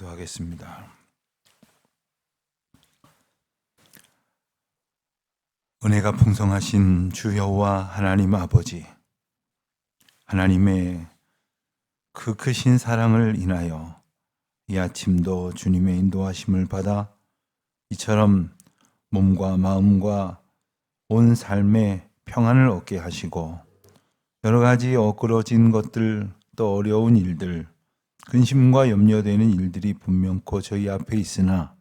기도하겠습니다. 은혜가 풍성하신 주 여호와 하나님 아버지, 하나님의 그 크신 사랑을 인하여 이 아침도 주님의 인도하심을 받아 이처럼 몸과 마음과 온 삶에 평안을 얻게 하시고 여러 가지 엇그러진 것들, 또 어려운 일들, 근심과 염려되는 일들이 분명코 저희 앞에 있으나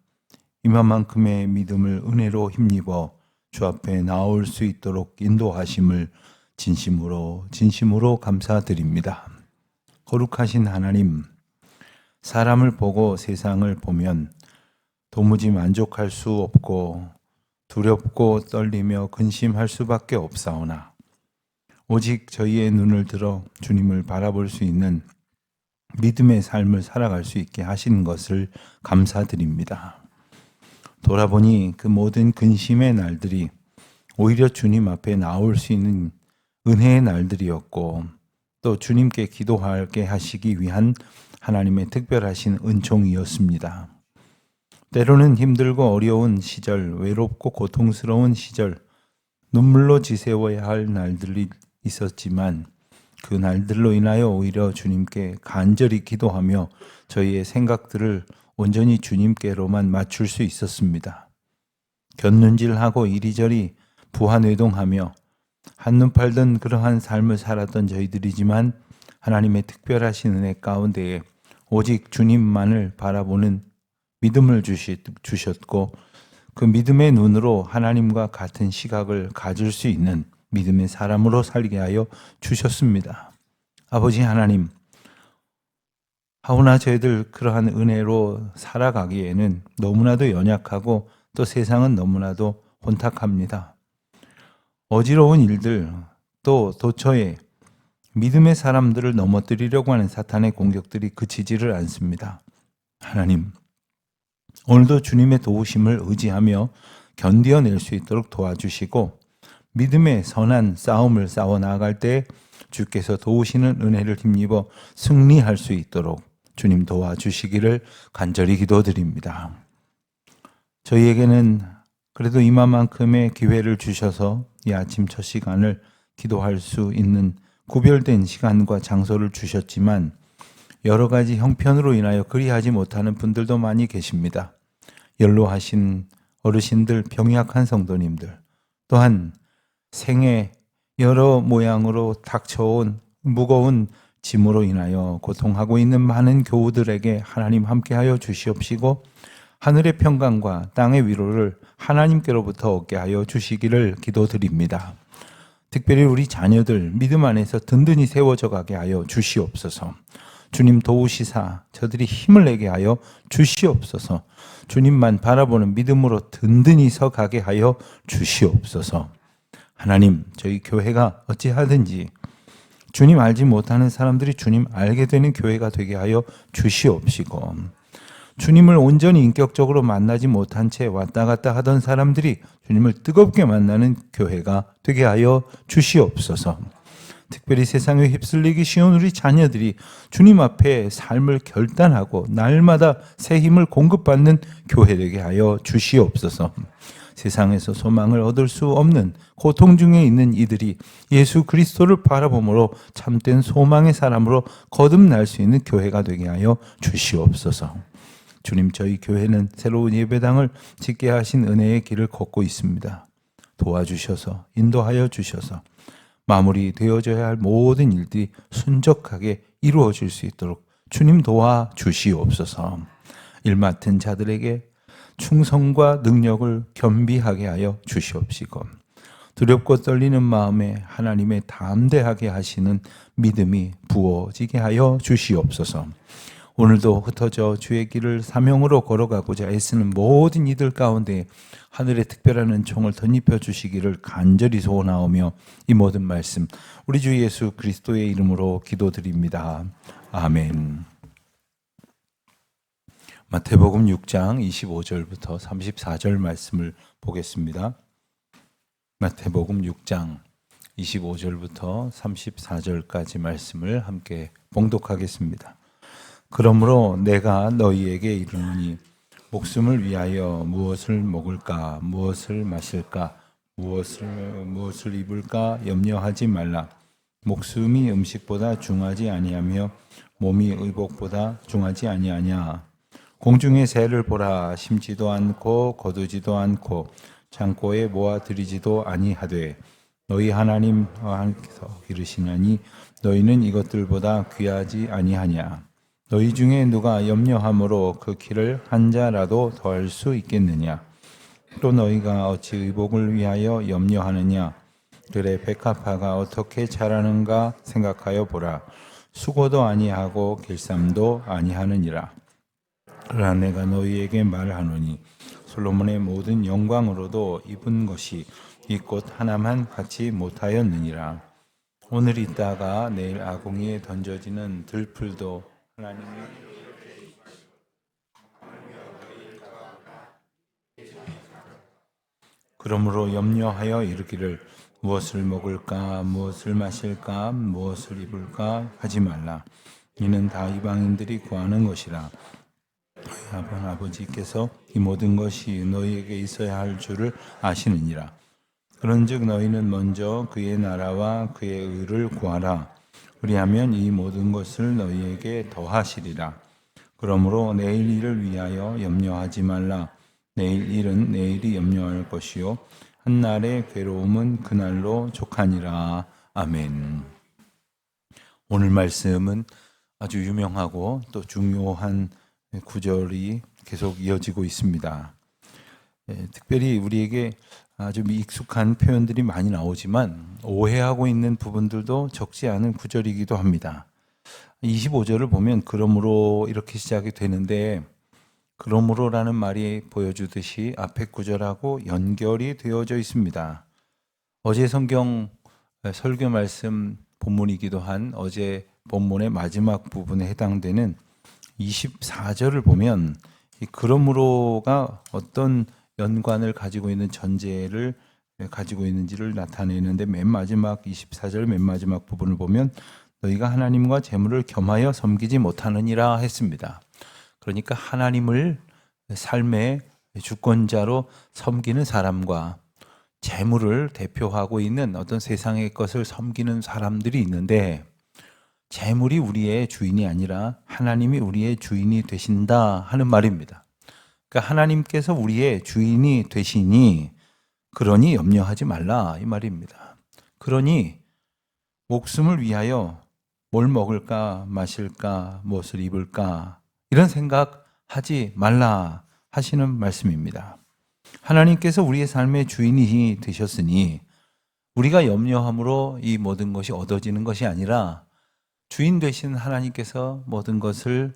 이만큼의 믿음을 은혜로 힘입어 주 앞에 나올 수 있도록 인도하심을 진심으로 감사드립니다. 거룩하신 하나님, 사람을 보고 세상을 보면 도무지 만족할 수 없고 두렵고 떨리며 근심할 수밖에 없사오나 오직 저희의 눈을 들어 주님을 바라볼 수 있는 믿음의 삶을 살아갈 수 있게 하신 것을 감사드립니다. 돌아보니 그 모든 근심의 날들이 오히려 주님 앞에 나올 수 있는 은혜의 날들이었고 또 주님께 기도하게 하시기 위한 하나님의 특별하신 은총이었습니다. 때로는 힘들고 어려운 시절, 외롭고 고통스러운 시절, 눈물로 지새워야 할 날들이 있었지만 그 날들로 인하여 오히려 주님께 간절히 기도하며 저희의 생각들을 온전히 주님께로만 맞출 수 있었습니다. 곁눈질하고 이리저리 부하뇌동하며 한눈 팔던 그러한 삶을 살았던 저희들이지만 하나님의 특별하신 은혜 가운데에 오직 주님만을 바라보는 믿음을 주셨고 그 믿음의 눈으로 하나님과 같은 시각을 가질 수 있는 믿음의 사람으로 살게 하여 주셨습니다. 아버지 하나님, 하오나 저희들 그러한 은혜로 살아가기에는 너무나도 연약하고 또 세상은 너무나도 혼탁합니다. 어지러운 일들, 또 도처에 믿음의 사람들을 넘어뜨리려고 하는 사탄의 공격들이 그치지를 않습니다. 하나님, 오늘도 주님의 도우심을 의지하며 견디어낼 수 있도록 도와주시고 믿음의 선한 싸움을 싸워 나아갈 때 주께서 도우시는 은혜를 힘입어 승리할 수 있도록 주님 도와주시기를 간절히 기도드립니다. 저희에게는 그래도 이만큼의 기회를 주셔서 이 아침 첫 시간을 기도할 수 있는 구별된 시간과 장소를 주셨지만 여러 가지 형편으로 인하여 그리하지 못하는 분들도 많이 계십니다. 연로하신 어르신들, 병약한 성도님들, 또한 생애 여러 모양으로 닥쳐온 무거운 짐으로 인하여 고통하고 있는 많은 교우들에게 하나님 함께하여 주시옵시고 하늘의 평강과 땅의 위로를 하나님께로부터 얻게 하여 주시기를 기도드립니다. 특별히 우리 자녀들 믿음 안에서 든든히 세워져 가게 하여 주시옵소서. 주님 도우시사 저들이 힘을 내게 하여 주시옵소서. 주님만 바라보는 믿음으로 든든히 서 가게 하여 주시옵소서. 하나님, 저희 교회가 어찌하든지 주님 알지 못하는 사람들이 주님 알게 되는 교회가 되게 하여 주시옵시고 주님을 온전히 인격적으로 만나지 못한 채 왔다 갔다 하던 사람들이 주님을 뜨겁게 만나는 교회가 되게 하여 주시옵소서. 특별히 세상에 휩쓸리기 쉬운 우리 자녀들이 주님 앞에 삶을 결단하고 날마다 새 힘을 공급받는 교회 되게 하여 주시옵소서. 세상에서 소망을 얻을 수 없는 고통 중에 있는 이들이 예수 그리스도를 바라봄으로 참된 소망의 사람으로 거듭날 수 있는 교회가 되게 하여 주시옵소서. 주님, 저희 교회는 새로운 예배당을 짓게 하신 은혜의 길을 걷고 있습니다. 도와주셔서 인도하여 주셔서 마무리되어져야 할 모든 일들이 순적하게 이루어질 수 있도록 주님 도와주시옵소서. 일 맡은 자들에게 충성과 능력을 겸비하게 하여 주시옵시고 두렵고 떨리는 마음에 하나님의 담대하게 하시는 믿음이 부어지게 하여 주시옵소서. 오늘도 흩어져 주의 길을 사명으로 걸어가고자 애쓰는 모든 이들 가운데 하늘의 특별한 은총을 덧입혀 주시기를 간절히 소원하오며 이 모든 말씀 우리 주 예수 그리스도의 이름으로 기도드립니다. 아멘. 마태복음 6장 25절부터 34절 말씀을 보겠습니다. 마태복음 6장 25절부터 34절까지 말씀을 함께 봉독하겠습니다. 그러므로 내가 너희에게 이르노니 목숨을 위하여 무엇을 먹을까, 무엇을 마실까, 무엇을 입을까 염려하지 말라. 목숨이 음식보다 중하지 아니하며 몸이 의복보다 중하지 아니하냐. 공중의 새를 보라. 심지도 않고 거두지도 않고 창고에 모아들이지도 아니하되 너희 하나님 하나님께서 기르시나니 너희는 이것들보다 귀하지 아니하냐. 너희 중에 누가 염려함으로 그 키를 한 자라도 더할 수 있겠느냐. 또 너희가 어찌 의복을 위하여 염려하느냐. 그래 백합화가 어떻게 자라는가 생각하여 보라. 수고도 아니하고 길쌈도 아니하느니라. 그러나 내가 너희에게 말하노니 솔로몬의 모든 영광으로도 입은 것이 이 꽃 하나만 같이 못하였느니라. 오늘 있다가 내일 아궁이에 던져지는 들풀도 하나님이 그러므로 염려하여 이르기를 무엇을 먹을까, 무엇을 마실까, 무엇을 입을까 하지 말라. 이는 다 이방인들이 구하는 것이라. 너희 아버지께서 이 모든 것이 너희에게 있어야 할 줄을 아시느니라. 그런즉 너희는 먼저 그의 나라와 그의 의를 구하라. 그리하면 이 모든 것을 너희에게 더하시리라. 그러므로 내일 일을 위하여 염려하지 말라. 내일 일은 내일이 염려할 것이요 한날의 괴로움은 그날로 족하니라. 아멘. 오늘 말씀은 아주 유명하고 또 중요한 구절이 계속 이어지고 있습니다. 특별히 우리에게 아주 익숙한 표현들이 많이 나오지만 오해하고 있는 부분들도 적지 않은 구절이기도 합니다. 25절을 보면 그러므로 이렇게 시작이 되는데 그러므로라는 말이 보여주듯이 앞에 구절하고 연결이 되어져 있습니다. 어제 성경 설교 말씀 본문이기도 한 어제 본문의 마지막 부분에 해당되는 24절을 보면 이 그러므로가 어떤 연관을 가지고 있는 전제를 가지고 있는지를 나타내는데 맨 마지막 24절 맨 마지막 부분을 보면 너희가 하나님과 재물을 겸하여 섬기지 못하느니라 했습니다. 그러니까 하나님을 삶의 주권자로 섬기는 사람과 재물을 대표하고 있는 어떤 세상의 것을 섬기는 사람들이 있는데 재물이 우리의 주인이 아니라 하나님이 우리의 주인이 되신다 하는 말입니다. 그러니까 하나님께서 우리의 주인이 되시니 그러니 염려하지 말라 이 말입니다. 그러니 목숨을 위하여 뭘 먹을까 마실까 무엇을 입을까 이런 생각하지 말라 하시는 말씀입니다. 하나님께서 우리의 삶의 주인이 되셨으니 우리가 염려함으로 이 모든 것이 얻어지는 것이 아니라 주인 되신 하나님께서 모든 것을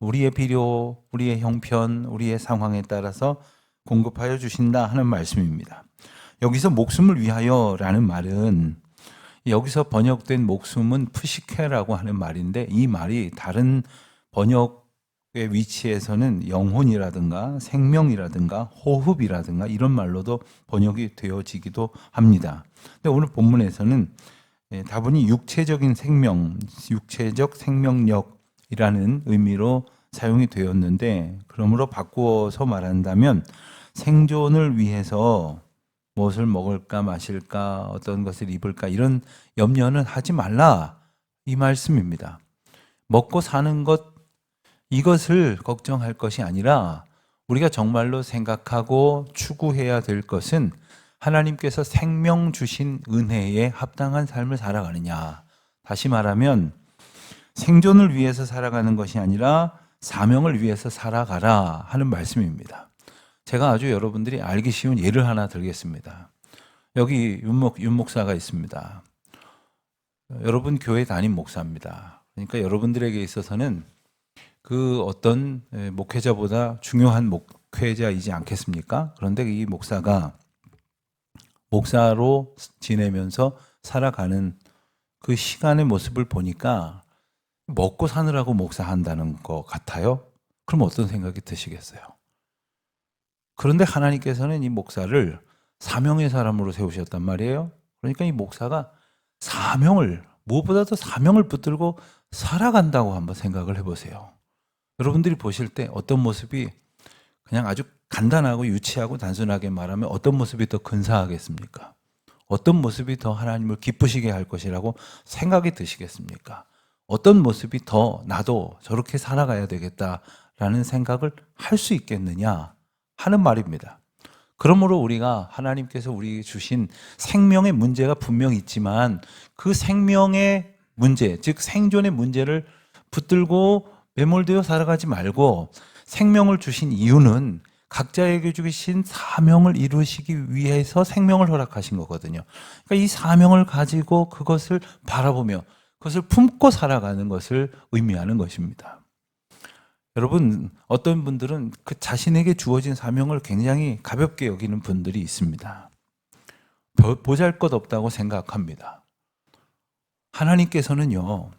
우리의 필요, 우리의 형편, 우리의 상황에 따라서 공급하여 주신다 하는 말씀입니다. 여기서 목숨을 위하여라는 말은 여기서 번역된 목숨은 푸시케라고 하는 말인데 이 말이 다른 번역의 위치에서는 영혼이라든가 생명이라든가 호흡이라든가 이런 말로도 번역이 되어지기도 합니다. 근데 오늘 본문에서는 다분히 육체적인 생명, 육체적 생명력이라는 의미로 사용이 되었는데 그러므로 바꾸어서 말한다면 생존을 위해서 무엇을 먹을까 마실까 어떤 것을 입을까 이런 염려는 하지 말라 이 말씀입니다. 먹고 사는 것 이것을 걱정할 것이 아니라 우리가 정말로 생각하고 추구해야 될 것은 하나님께서 생명 주신 은혜에 합당한 삶을 살아가느냐. 다시 말하면 생존을 위해서 살아가는 것이 아니라 사명을 위해서 살아가라 하는 말씀입니다. 제가 아주 여러분들이 알기 쉬운 예를 하나 들겠습니다. 여기 윤 목사가 있습니다. 여러분 교회 담임 목사입니다. 그러니까 여러분들에게 있어서는 그 어떤 목회자보다 중요한 목회자이지 않겠습니까? 그런데 이 목사가 목사로 지내면서 살아가는 그 시간의 모습을 보니까 먹고 사느라고 목사한다는 것 같아요. 그럼 어떤 생각이 드시겠어요? 그런데 하나님께서는 이 목사를 사명의 사람으로 세우셨단 말이에요. 그러니까 이 목사가 무엇보다도 사명을 붙들고 살아간다고 한번 생각을 해보세요. 여러분들이 보실 때 어떤 모습이 그냥 아주 간단하고 유치하고 단순하게 말하면 어떤 모습이 더 근사하겠습니까? 어떤 모습이 더 하나님을 기쁘시게 할 것이라고 생각이 드시겠습니까? 어떤 모습이 더 나도 저렇게 살아가야 되겠다라는 생각을 할 수 있겠느냐 하는 말입니다. 그러므로 우리가 하나님께서 우리 주신 생명의 문제가 분명 있지만 그 생명의 문제, 즉 생존의 문제를 붙들고 매몰되어 살아가지 말고 생명을 주신 이유는 각자에게 주신 사명을 이루시기 위해서 생명을 허락하신 거거든요. 그러니까 이 사명을 가지고 그것을 바라보며 그것을 품고 살아가는 것을 의미하는 것입니다. 여러분, 어떤 분들은 그 자신에게 주어진 사명을 굉장히 가볍게 여기는 분들이 있습니다. 보잘것없다고 생각합니다. 하나님께서는요,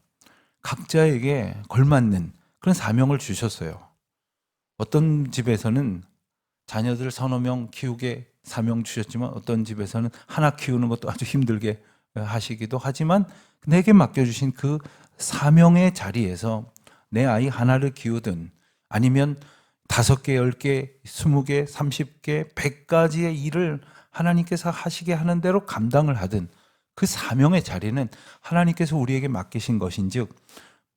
각자에게 걸맞는 그런 사명을 주셨어요. 어떤 집에서는 자녀들 서너 명 키우게 사명 주셨지만 어떤 집에서는 하나 키우는 것도 아주 힘들게 하시기도 하지만 내게 맡겨주신 그 사명의 자리에서 내 아이 하나를 키우든 아니면 5개, 10개, 20개, 30개, 100가지의 일을 하나님께서 하시게 하는 대로 감당을 하든 그 사명의 자리는 하나님께서 우리에게 맡기신 것인즉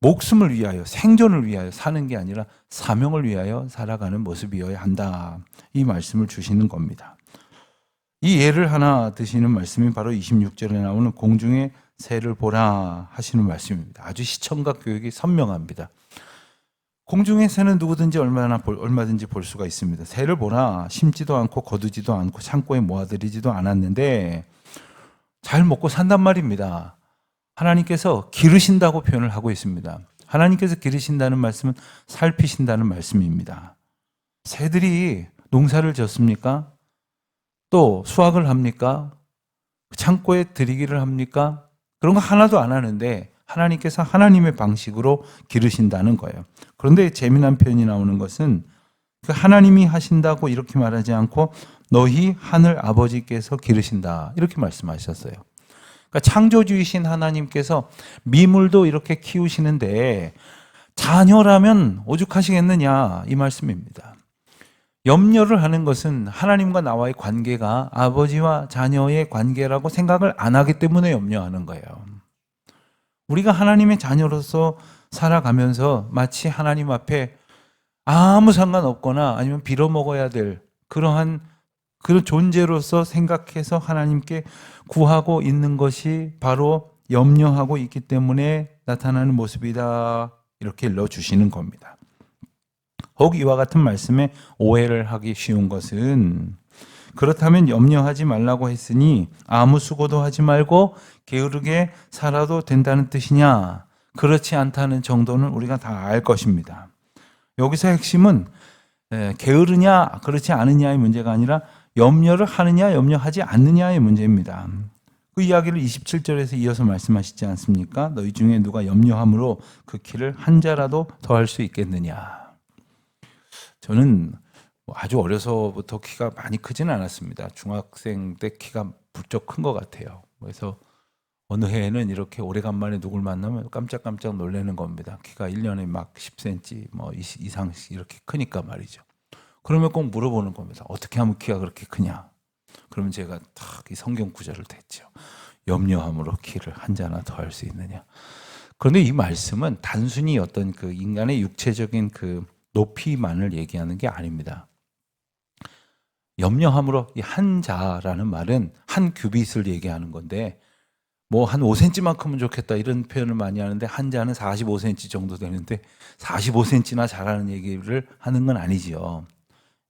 목숨을 위하여 생존을 위하여 사는 게 아니라 사명을 위하여 살아가는 모습이어야 한다. 이 말씀을 주시는 겁니다. 이 예를 하나 드시는 말씀이 바로 26절에 나오는 공중의 새를 보라 하시는 말씀입니다. 아주 시청각 교육이 선명합니다. 공중의 새는 누구든지 얼마든지 볼 수가 있습니다. 새를 보라, 심지도 않고 거두지도 않고 창고에 모아들이지도 않았는데 잘 먹고 산단 말입니다. 하나님께서 기르신다고 표현을 하고 있습니다. 하나님께서 기르신다는 말씀은 살피신다는 말씀입니다. 새들이 농사를 졌습니까? 또 수확을 합니까? 창고에 들이기를 합니까? 그런 거 하나도 안 하는데 하나님께서 하나님의 방식으로 기르신다는 거예요. 그런데 재미난 표현이 나오는 것은 하나님이 하신다고 이렇게 말하지 않고 너희 하늘 아버지께서 기르신다 이렇게 말씀하셨어요. 그러니까 창조주이신 하나님께서 미물도 이렇게 키우시는데 자녀라면 오죽하시겠느냐 이 말씀입니다. 염려를 하는 것은 하나님과 나와의 관계가 아버지와 자녀의 관계라고 생각을 안 하기 때문에 염려하는 거예요. 우리가 하나님의 자녀로서 살아가면서 마치 하나님 앞에 아무 상관없거나 아니면 빌어먹어야 될 그런 존재로서 생각해서 하나님께 구하고 있는 것이 바로 염려하고 있기 때문에 나타나는 모습이다. 이렇게 일러주시는 겁니다. 혹 이와 같은 말씀에 오해를 하기 쉬운 것은 그렇다면 염려하지 말라고 했으니 아무 수고도 하지 말고 게으르게 살아도 된다는 뜻이냐? 그렇지 않다는 정도는 우리가 다 알 것입니다. 여기서 핵심은 게으르냐 그렇지 않느냐의 문제가 아니라 염려를 하느냐 염려하지 않느냐의 문제입니다. 그 이야기를 27절에서 이어서 말씀하시지 않습니까? 너희 중에 누가 염려함으로 그 키를 한 자라도 더할 수 있겠느냐. 저는 아주 어려서부터 키가 많이 크지는 않았습니다. 중학생 때 키가 부쩍 큰 것 같아요. 그래서 어느 해에는 이렇게 오래간만에 누굴 만나면 깜짝깜짝 놀라는 겁니다. 키가 1년에 막 10cm 뭐 이상씩 이렇게 크니까 말이죠. 그러면 꼭 물어보는 겁니다. 어떻게 하면 키가 그렇게 크냐? 그러면 제가 딱 이 성경 구절을 댔죠. 염려함으로 키를 한 자나 더 할 수 있느냐. 그런데 이 말씀은 단순히 어떤 그 인간의 육체적인 그 높이만을 얘기하는 게 아닙니다. 염려함으로 이 한 자라는 말은 한 규빗을 얘기하는 건데 뭐 한 5cm만큼은 좋겠다 이런 표현을 많이 하는데 한 자는 45cm 정도 되는데 45cm나 자라는 얘기를 하는 건 아니지요.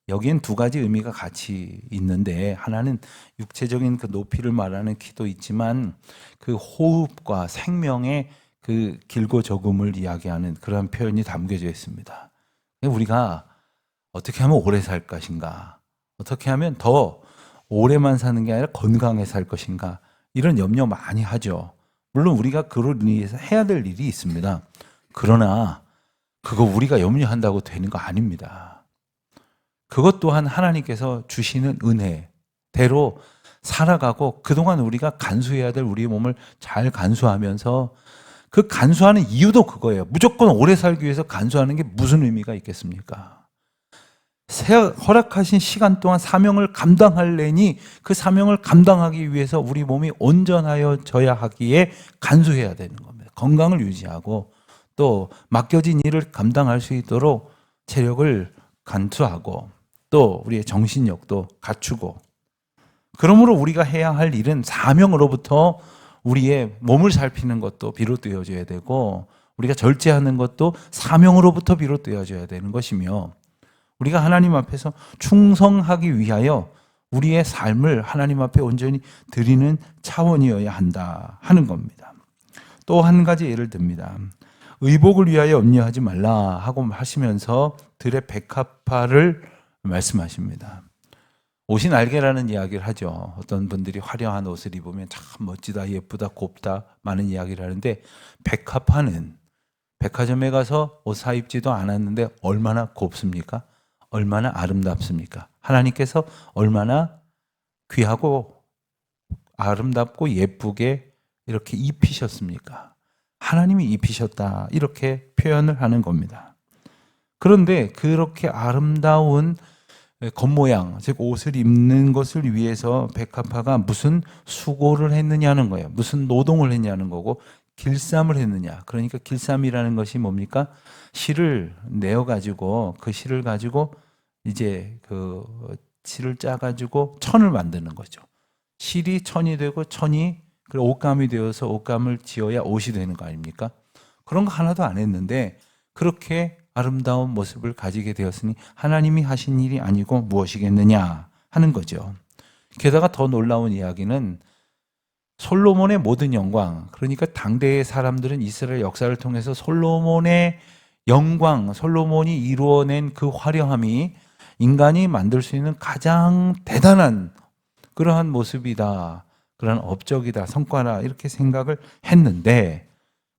여기엔 두 가지 의미가 같이 있는데 하나는 육체적인 그 높이를 말하는 키도 있지만 그 호흡과 생명의 그 길고 적음을 이야기하는 그런 표현이 담겨져 있습니다. 우리가 어떻게 하면 오래 살 것인가? 어떻게 하면 더 오래만 사는 게 아니라 건강해 살 것인가? 이런 염려 많이 하죠. 물론 우리가 그걸 위해서 해야 될 일이 있습니다. 그러나 그거 우리가 염려한다고 되는 거 아닙니다. 그것 또한 하나님께서 주시는 은혜대로 살아가고 그동안 우리가 간수해야 될 우리의 몸을 잘 간수하면서 그 간수하는 이유도 그거예요. 무조건 오래 살기 위해서 간수하는 게 무슨 의미가 있겠습니까? 허락하신 시간 동안 사명을 감당할래니 그 사명을 감당하기 위해서 우리 몸이 온전하여져야 하기에 간수해야 되는 겁니다. 건강을 유지하고 또 맡겨진 일을 감당할 수 있도록 체력을 간수하고 또 우리의 정신력도 갖추고, 그러므로 우리가 해야 할 일은 사명으로부터 우리의 몸을 살피는 것도 비롯되어져야 되고, 우리가 절제하는 것도 사명으로부터 비롯되어져야 되는 것이며, 우리가 하나님 앞에서 충성하기 위하여 우리의 삶을 하나님 앞에 온전히 드리는 차원이어야 한다 하는 겁니다. 또 한 가지 예를 듭니다. 의복을 위하여 염려하지 말라 하고 하시면서 들의 백합화를 말씀하십니다. 옷이 날개라는 이야기를 하죠. 어떤 분들이 화려한 옷을 입으면 참 멋지다, 예쁘다, 곱다 많은 이야기를 하는데, 백합화는 백화점에 가서 옷 사입지도 않았는데 얼마나 곱습니까? 얼마나 아름답습니까? 하나님께서 얼마나 귀하고 아름답고 예쁘게 이렇게 입히셨습니까? 하나님이 입히셨다, 이렇게 표현을 하는 겁니다. 그런데 그렇게 아름다운 겉모양, 즉 옷을 입는 것을 위해서 백합화가 무슨 수고를 했느냐는 거예요. 무슨 노동을 했냐는 거고, 길쌈을 했느냐. 그러니까 길쌈이라는 것이 뭡니까? 실을 내어가지고 그 실을 가지고 이제 그 실을 짜가지고 천을 만드는 거죠. 실이 천이 되고 천이 옷감이 되어서 옷감을 지어야 옷이 되는 거 아닙니까? 그런 거 하나도 안 했는데 그렇게 아름다운 모습을 가지게 되었으니 하나님이 하신 일이 아니고 무엇이겠느냐 하는 거죠. 게다가 더 놀라운 이야기는 솔로몬의 모든 영광, 그러니까 당대의 사람들은 이스라엘 역사를 통해서 솔로몬의 영광, 솔로몬이 이루어낸 그 화려함이 인간이 만들 수 있는 가장 대단한 그러한 모습이다, 그런 업적이다, 성과다, 이렇게 생각을 했는데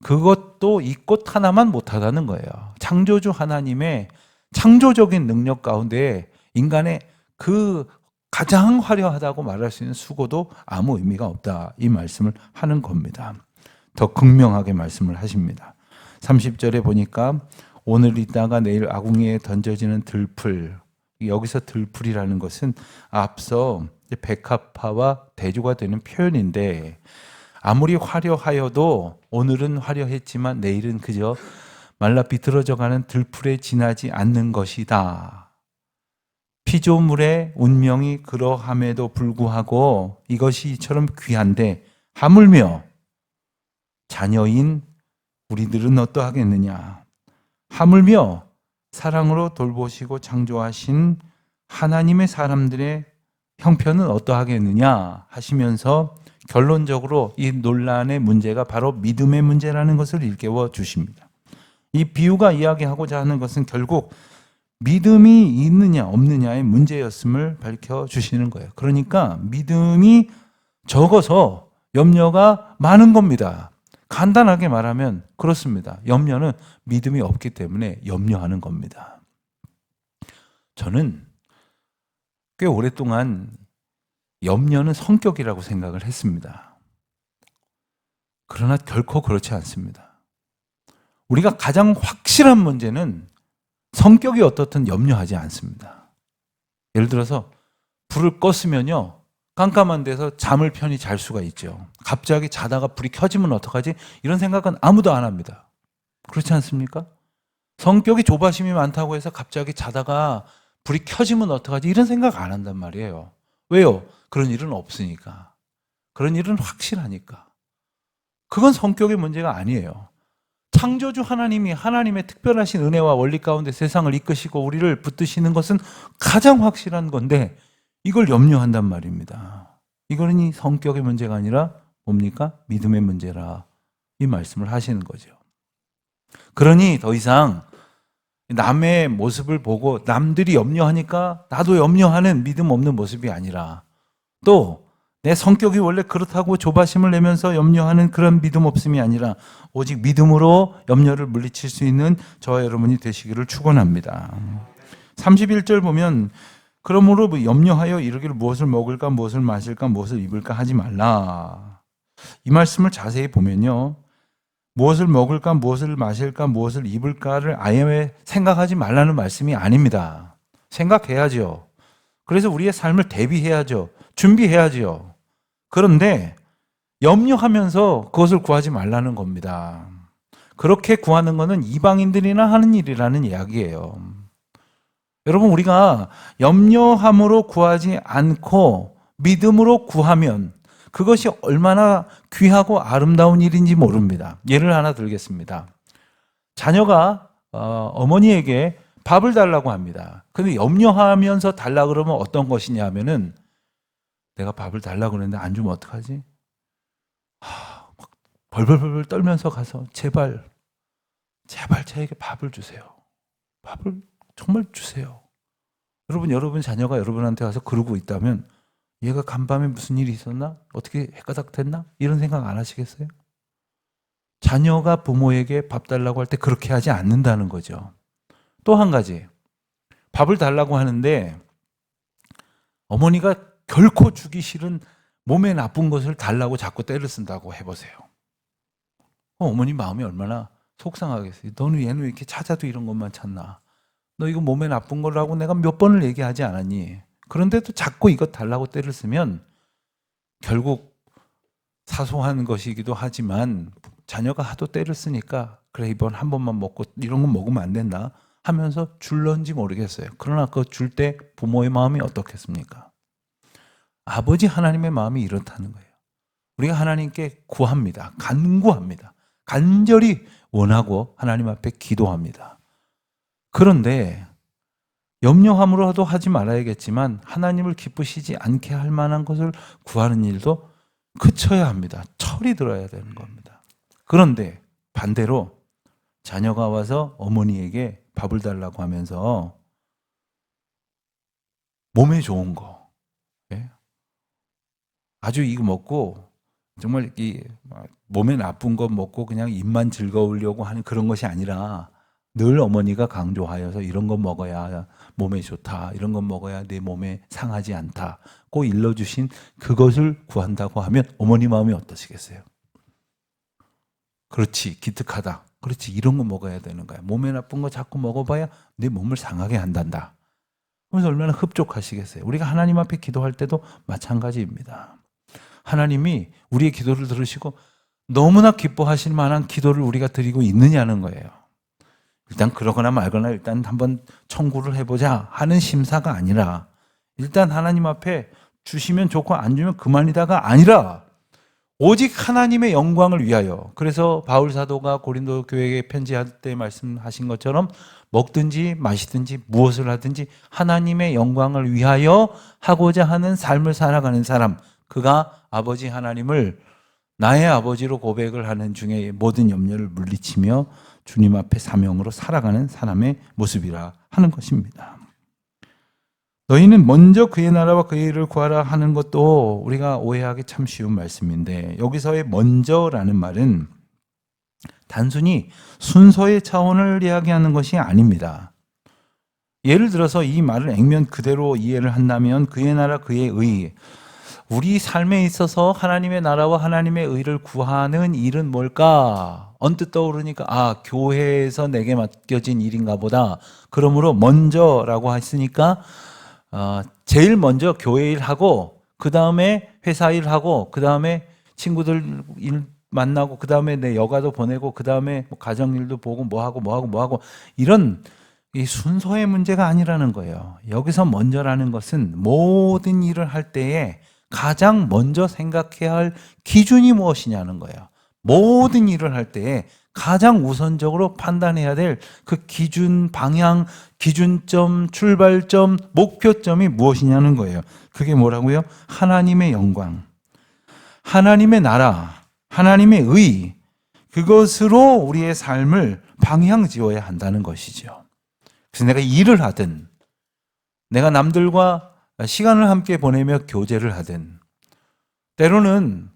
그것도 이 꽃 하나만 못하다는 거예요. 창조주 하나님의 창조적인 능력 가운데 인간의 그 가장 화려하다고 말할 수 있는 수고도 아무 의미가 없다, 이 말씀을 하는 겁니다. 더 극명하게 말씀을 하십니다. 30절에 보니까 오늘 있다가 내일 아궁이에 던져지는 들풀, 여기서 들풀이라는 것은 앞서 백합화와 대조가 되는 표현인데, 아무리 화려하여도 오늘은 화려했지만 내일은 그저 말라 비틀어져가는 들풀에 지나지 않는 것이다. 피조물의 운명이 그러함에도 불구하고 이것이 이처럼 귀한데 하물며 자녀인 우리들은 어떠하겠느냐. 하물며 사랑으로 돌보시고 창조하신 하나님의 사람들의 형편은 어떠하겠느냐 하시면서 결론적으로 이 논란의 문제가 바로 믿음의 문제라는 것을 일깨워 주십니다. 이 비유가 이야기하고자 하는 것은 결국 믿음이 있느냐 없느냐의 문제였음을 밝혀주시는 거예요. 그러니까 믿음이 적어서 염려가 많은 겁니다. 간단하게 말하면 그렇습니다. 염려는 믿음이 없기 때문에 염려하는 겁니다. 저는 꽤 오랫동안 염려는 성격이라고 생각을 했습니다. 그러나 결코 그렇지 않습니다. 우리가 가장 확실한 문제는 성격이 어떻든 염려하지 않습니다. 예를 들어서 불을 껐으면요, 깜깜한 데서 잠을 편히 잘 수가 있죠. 갑자기 자다가 불이 켜지면 어떡하지? 이런 생각은 아무도 안 합니다. 그렇지 않습니까? 성격이 조바심이 많다고 해서 갑자기 자다가 불이 켜지면 어떡하지? 이런 생각 안 한단 말이에요. 왜요? 그런 일은 없으니까. 그런 일은 확실하니까. 그건 성격의 문제가 아니에요. 창조주 하나님이 하나님의 특별하신 은혜와 원리 가운데 세상을 이끄시고 우리를 붙드시는 것은 가장 확실한 건데 이걸 염려한단 말입니다. 이거는 이 성격의 문제가 아니라 뭡니까? 믿음의 문제라, 이 말씀을 하시는 거죠. 그러니 더 이상 남의 모습을 보고 남들이 염려하니까 나도 염려하는 믿음 없는 모습이 아니라, 또 내 성격이 원래 그렇다고 조바심을 내면서 염려하는 그런 믿음 없음이 아니라 오직 믿음으로 염려를 물리칠 수 있는 저와 여러분이 되시기를 축원합니다. 31절 보면 그러므로 염려하여 이르기를 무엇을 먹을까 무엇을 마실까 무엇을 입을까 하지 말라. 이 말씀을 자세히 보면요, 무엇을 먹을까, 무엇을 마실까, 무엇을 입을까를 아예 생각하지 말라는 말씀이 아닙니다. 생각해야죠. 그래서 우리의 삶을 대비해야죠. 준비해야죠. 그런데 염려하면서 그것을 구하지 말라는 겁니다. 그렇게 구하는 것은 이방인들이나 하는 일이라는 이야기예요. 여러분, 우리가 염려함으로 구하지 않고 믿음으로 구하면 그것이 얼마나 귀하고 아름다운 일인지 모릅니다. 예를 하나 들겠습니다. 자녀가 어머니에게 밥을 달라고 합니다. 근데 염려하면서 달라 그러면 어떤 것이냐 하면은, 내가 밥을 달라고 그러는데 안 주면 어떡하지? 막 벌벌벌 떨면서 가서 제발 저에게 밥을 주세요. 밥을 정말 주세요. 여러분 자녀가 여러분한테 와서 그러고 있다면, 얘가 간밤에 무슨 일이 있었나? 어떻게 해가닥 됐나? 이런 생각 안 하시겠어요? 자녀가 부모에게 밥 달라고 할 때 그렇게 하지 않는다는 거죠. 또 한 가지, 밥을 달라고 하는데 어머니가 결코 주기 싫은 몸에 나쁜 것을 달라고 자꾸 떼를 쓴다고 해보세요. 어머니 마음이 얼마나 속상하겠어요. 너는 얘는 왜 이렇게 찾아도 이런 것만 찾나? 너 이거 몸에 나쁜 거라고 내가 몇 번을 얘기하지 않았니? 그런데도 자꾸 이것 달라고 떼를 쓰면 결국 사소한 것이기도 하지만 자녀가 하도 떼를 쓰니까, 그래 이번 한 번만 먹고 이런 건 먹으면 안 된다 하면서 줄런지 모르겠어요. 그러나 그거 줄 때 부모의 마음이 어떻겠습니까? 아버지 하나님의 마음이 이렇다는 거예요. 우리가 하나님께 구합니다. 간구합니다. 간절히 원하고 하나님 앞에 기도합니다. 그런데 염려함으로도 하지 말아야겠지만 하나님을 기쁘시지 않게 할 만한 것을 구하는 일도 그쳐야 합니다. 철이 들어야 되는 겁니다. 그런데 반대로 자녀가 와서 어머니에게 밥을 달라고 하면서 몸에 좋은 거, 아주 이거 먹고 정말 이 몸에 나쁜 거 먹고 그냥 입만 즐거우려고 하는 그런 것이 아니라, 늘 어머니가 강조하여서 이런 거 먹어야 몸에 좋다, 이런 거 먹어야 내 몸에 상하지 않다 고 일러주신 그것을 구한다고 하면 어머니 마음이 어떠시겠어요? 그렇지, 기특하다. 그렇지, 이런 거 먹어야 되는 거야. 몸에 나쁜 거 자꾸 먹어봐야 내 몸을 상하게 한단다. 그래서 얼마나 흡족하시겠어요? 우리가 하나님 앞에 기도할 때도 마찬가지입니다. 하나님이 우리의 기도를 들으시고 너무나 기뻐하실 만한 기도를 우리가 드리고 있느냐는 거예요. 일단 그러거나 말거나 일단 한번 청구를 해보자 하는 심사가 아니라, 일단 하나님 앞에 주시면 좋고 안 주면 그만이다가 아니라 오직 하나님의 영광을 위하여. 그래서 바울 사도가 고린도 교회에 편지할 때 말씀하신 것처럼 먹든지 마시든지 무엇을 하든지 하나님의 영광을 위하여 하고자 하는 삶을 살아가는 사람, 그가 아버지 하나님을 나의 아버지로 고백을 하는 중에 모든 염려를 물리치며 주님 앞에 사명으로 살아가는 사람의 모습이라 하는 것입니다. 너희는 먼저 그의 나라와 그의 일을 구하라 하는 것도 우리가 오해하기 참 쉬운 말씀인데, 여기서의 먼저라는 말은 단순히 순서의 차원을 이야기하는 것이 아닙니다. 예를 들어서 이 말을 액면 그대로 이해를 한다면, 그의 나라 그의 의, 우리 삶에 있어서 하나님의 나라와 하나님의 의를 구하는 일은 뭘까? 언뜻 떠오르니까 교회에서 내게 맡겨진 일인가 보다. 그러므로 먼저라고 했으니까 제일 먼저 교회 일하고, 그 다음에 회사 일하고, 그 다음에 친구들 일 만나고, 그 다음에 내 여가도 보내고, 그 다음에 가정 일도 보고 뭐하고 이런 이 순서의 문제가 아니라는 거예요. 여기서 먼저라는 것은 모든 일을 할 때에 가장 먼저 생각해야 할 기준이 무엇이냐는 거예요. 모든 일을 할 때에 가장 우선적으로 판단해야 될 그 기준, 방향, 기준점, 출발점, 목표점이 무엇이냐는 거예요. 그게 뭐라고요? 하나님의 영광, 하나님의 나라, 하나님의 의, 그것으로 우리의 삶을 방향 지어야 한다는 것이죠. 그래서 내가 일을 하든, 내가 남들과 시간을 함께 보내며 교제를 하든, 때로는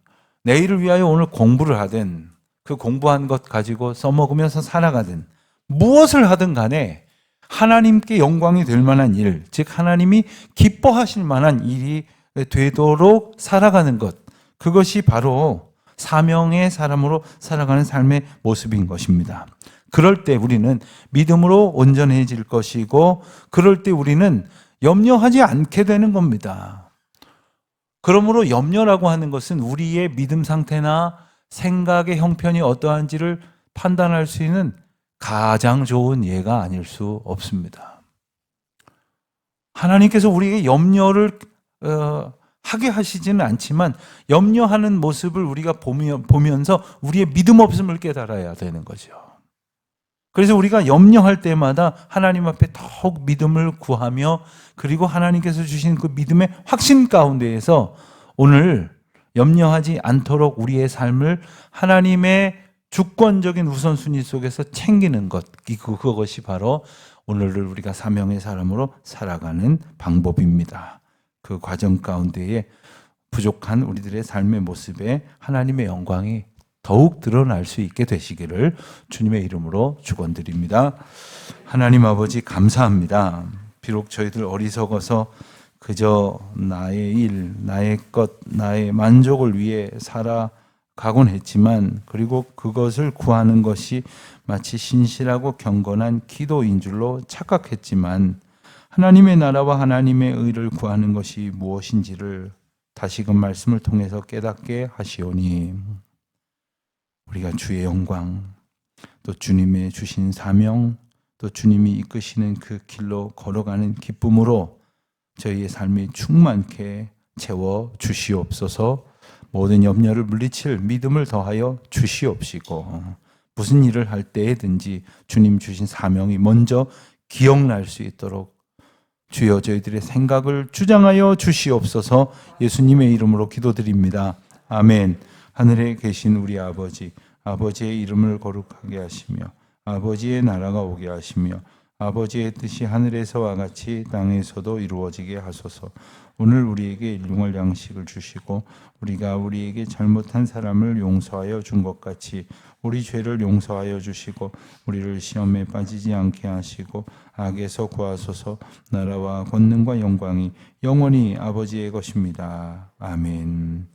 내일을 위하여 오늘 공부를 하든, 그 공부한 것 가지고 써먹으면서 살아가든, 무엇을 하든 간에 하나님께 영광이 될 만한 일, 즉 하나님이 기뻐하실 만한 일이 되도록 살아가는 것, 그것이 바로 사명의 사람으로 살아가는 삶의 모습인 것입니다. 그럴 때 우리는 믿음으로 온전해질 것이고, 그럴 때 우리는 염려하지 않게 되는 겁니다. 그러므로 염려라고 하는 것은 우리의 믿음 상태나 생각의 형편이 어떠한지를 판단할 수 있는 가장 좋은 예가 아닐 수 없습니다. 하나님께서 우리에게 염려를 하게 하시지는 않지만 염려하는 모습을 우리가 보면서 우리의 믿음 없음을 깨달아야 되는 거죠. 그래서 우리가 염려할 때마다 하나님 앞에 더욱 믿음을 구하며, 그리고 하나님께서 주신 그 믿음의 확신 가운데에서 오늘 염려하지 않도록 우리의 삶을 하나님의 주권적인 우선순위 속에서 챙기는 것, 그것이 바로 오늘을 우리가 사명의 사람으로 살아가는 방법입니다. 그 과정 가운데에 부족한 우리들의 삶의 모습에 하나님의 영광이 더욱 드러날 수 있게 되시기를 주님의 이름으로 축원드립니다. 하나님 아버지 감사합니다. 비록 저희들 어리석어서 그저 나의 일, 나의 것, 나의 만족을 위해 살아가곤 했지만, 그리고 그것을 구하는 것이 마치 신실하고 경건한 기도인 줄로 착각했지만, 하나님의 나라와 하나님의 의를 구하는 것이 무엇인지를 다시금 말씀을 통해서 깨닫게 하시오니, 우리가 주의 영광, 또 주님의 주신 사명, 또 주님이 이끄시는 그 길로 걸어가는 기쁨으로 저희의 삶이 충만케 채워 주시옵소서. 모든 염려를 물리칠 믿음을 더하여 주시옵시고, 무슨 일을 할 때에든지 주님 주신 사명이 먼저 기억날 수 있도록 주여 저희들의 생각을 주장하여 주시옵소서. 예수님의 이름으로 기도드립니다. 아멘. 하늘에 계신 우리 아버지, 아버지의 이름을 거룩하게 하시며 아버지의 나라가 오게 하시며 아버지의 뜻이 하늘에서와 같이 땅에서도 이루어지게 하소서. 오늘 우리에게 일용할 양식을 주시고 우리가 우리에게 잘못한 사람을 용서하여 준 것 같이 우리 죄를 용서하여 주시고 우리를 시험에 빠지지 않게 하시고 악에서 구하소서. 나라와 권능과 영광이 영원히 아버지의 것입니다. 아멘.